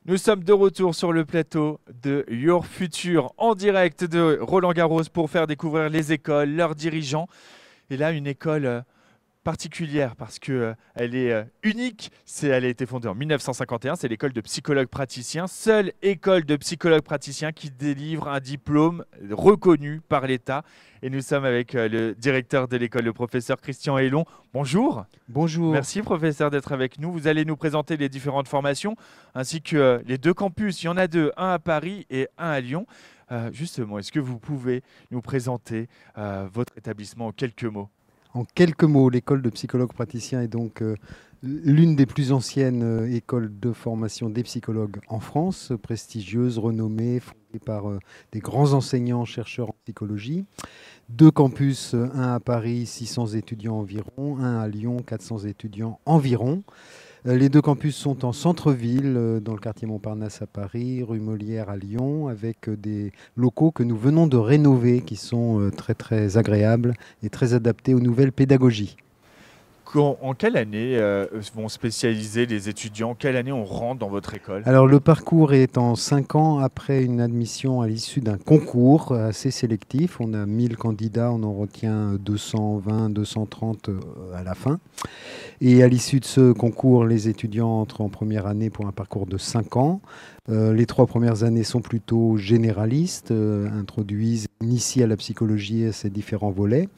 Nous sommes de retour sur le plateau de Your Future en direct de Roland-Garros pour faire découvrir les écoles, leurs dirigeants. Et là, une école particulière parce que elle est unique. Elle a été fondée en 1951. C'est l'école de psychologues praticiens, seule école de psychologues praticiens qui délivre un diplôme reconnu par l'État. Et nous sommes avec le directeur de l'école, le professeur Christian Hélon. Bonjour. Bonjour. Merci professeur d'être avec nous. Vous allez nous présenter les différentes formations ainsi que les deux campus. Il y en a deux, un à Paris et un à Lyon. Justement, est-ce que vous pouvez nous présenter votre établissement en quelques mots? En quelques mots, l'école de psychologues praticiens est donc l'une des plus anciennes écoles de formation des psychologues en France, prestigieuse, renommée, fondée par des grands enseignants, chercheurs en psychologie. Deux campus, un à Paris, 600 étudiants environ, un à Lyon, 400 étudiants environ. Les deux campus sont en centre-ville, dans le quartier Montparnasse à Paris, rue Molière à Lyon, avec des locaux que nous venons de rénover, qui sont très très agréables et très adaptés aux nouvelles pédagogies. En quelle année vont spécialiser les étudiants? Quelle année on rentre dans votre école? Alors le parcours est en 5 ans après une admission à l'issue d'un concours assez sélectif. On a 1000 candidats, on en retient 220, 230 à la fin. Et à l'issue de ce concours, les étudiants entrent en première année pour un parcours de 5 ans. Les 3 premières années sont plutôt généralistes, initient à la psychologie et à ses différents volets.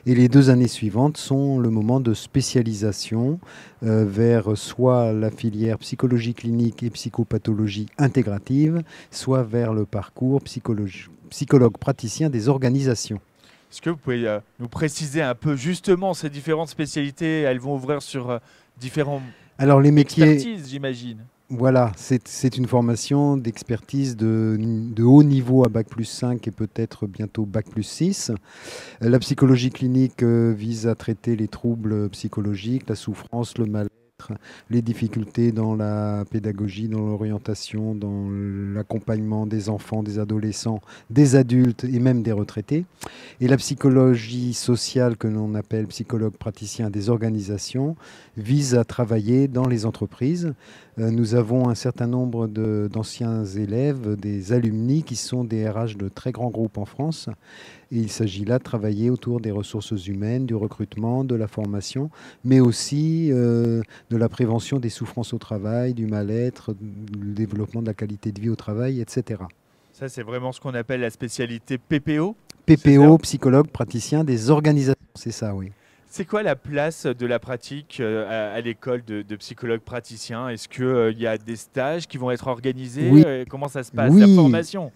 Et les 2 années suivantes sont le moment de spécialisation vers soit la filière psychologie clinique et psychopathologie intégrative, soit vers le parcours psychologue praticien des organisations. Est-ce que vous pouvez nous préciser un peu justement ces différentes spécialités? Elles vont ouvrir sur différents Alors les métiers, expertises, j'imagine. Voilà, c'est une formation d'expertise de haut niveau à Bac+5 et peut-être bientôt Bac+6. La psychologie clinique vise à traiter les troubles psychologiques, la souffrance, le mal-être, les difficultés dans la pédagogie, dans l'orientation, dans l'accompagnement des enfants, des adolescents, des adultes et même des retraités. Et la psychologie sociale, que l'on appelle psychologue praticien des organisations, vise à travailler dans les entreprises. Nous avons un certain nombre d'anciens élèves, des alumni qui sont des RH de très grands groupes en France. Et il s'agit là de travailler autour des ressources humaines, du recrutement, de la formation, mais aussi de la prévention des souffrances au travail, du mal-être, du développement de la qualité de vie au travail, etc. Ça, c'est vraiment ce qu'on appelle la spécialité PPO? PPO, psychologue praticien des organisations, c'est ça, oui. C'est quoi la place de la pratique à l'école de psychologue praticien? Est-ce qu'il y a des stages qui vont être organisés? Oui. Comment ça se passe, Oui. la formation?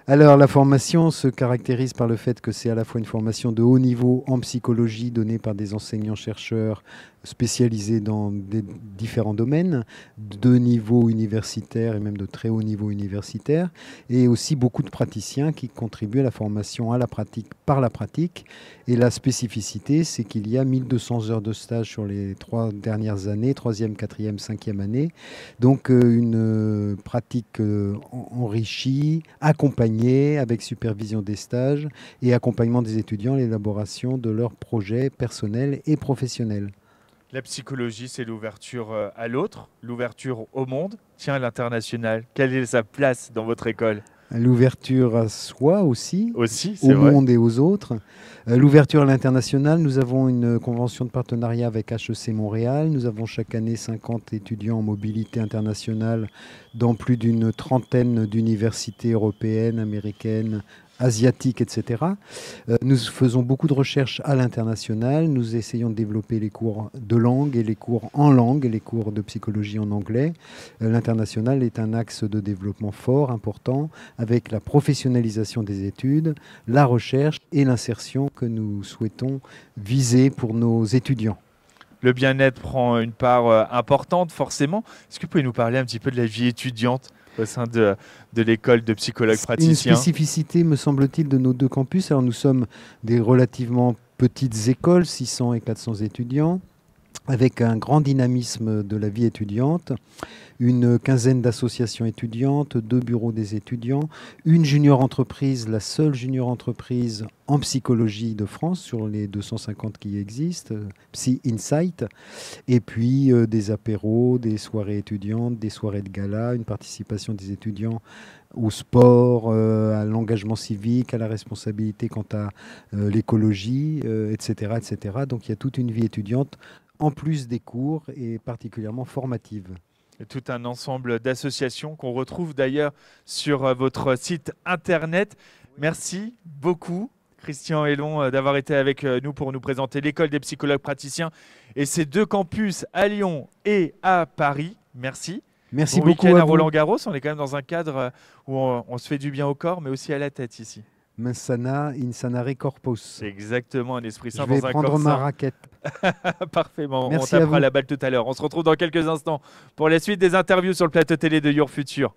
Alors la formation se caractérise par le fait que c'est à la fois une formation de haut niveau en psychologie donnée par des enseignants-chercheurs spécialisés dans des différents domaines, de niveau universitaire et même de très haut niveau universitaire, et aussi beaucoup de praticiens qui contribuent à la formation à la pratique par la pratique. Et la spécificité, c'est qu'il y a 1200 heures de stage sur les 3 dernières années, 3e, 4e, 5e année. Donc une pratique enrichie, accompagnée, avec supervision des stages et accompagnement des étudiants à l'élaboration de leurs projets personnels et professionnels. La psychologie, c'est l'ouverture à l'autre, l'ouverture au monde. Tiens, à l'international, quelle est sa place dans votre école? L'ouverture à soi aussi, Aussi, c'est au vrai. monde et aux autres. L'ouverture à l'international, nous avons une convention de partenariat avec HEC Montréal. Nous avons chaque année 50 étudiants en mobilité internationale dans plus d'une trentaine d'universités européennes, américaines, asiatiques, etc. Nous faisons beaucoup de recherches à l'international. Nous essayons de développer les cours de langue et les cours en langue et les cours de psychologie en anglais. L'international est un axe de développement fort, important, avec la professionnalisation des études, la recherche et l'insertion que nous souhaitons viser pour nos étudiants. Le bien-être prend une part importante, forcément. Est-ce que vous pouvez nous parler un petit peu de la vie étudiante au sein de l'école de psychologue praticien? Une spécificité, me semble-t-il, de nos deux campus. Alors, nous sommes des relativement petites écoles, 600 et 400 étudiants. avec un grand dynamisme de la vie étudiante, une quinzaine d'associations étudiantes, 2 bureaux des étudiants, une junior entreprise, la seule junior entreprise en psychologie de France sur les 250 qui existent, Psy Insight, et puis des apéros, des soirées étudiantes, des soirées de gala, une participation des étudiants au sport, à l'engagement civique, à la responsabilité quant à l'écologie, etc., etc. Donc il y a toute une vie étudiante en plus des cours et particulièrement formative. Et tout un ensemble d'associations qu'on retrouve d'ailleurs sur votre site internet. Merci beaucoup, Christian Hélon, d'avoir été avec nous pour nous présenter l'école des psychologues praticiens et ses 2 campus à Lyon et à Paris. Merci. Merci Bon beaucoup week-end à à vous. Roland-Garros. On est quand même dans un cadre où on se fait du bien au corps, mais aussi à la tête ici. Mens sana in sanare corpus. C'est exactement un esprit Je sain vais dans un prendre corps ma sain. raquette. Parfait, bon, on Merci à tapera vous. la balle tout à l'heure. On se retrouve dans quelques instants pour la suite des interviews sur le plateau télé de Your Future.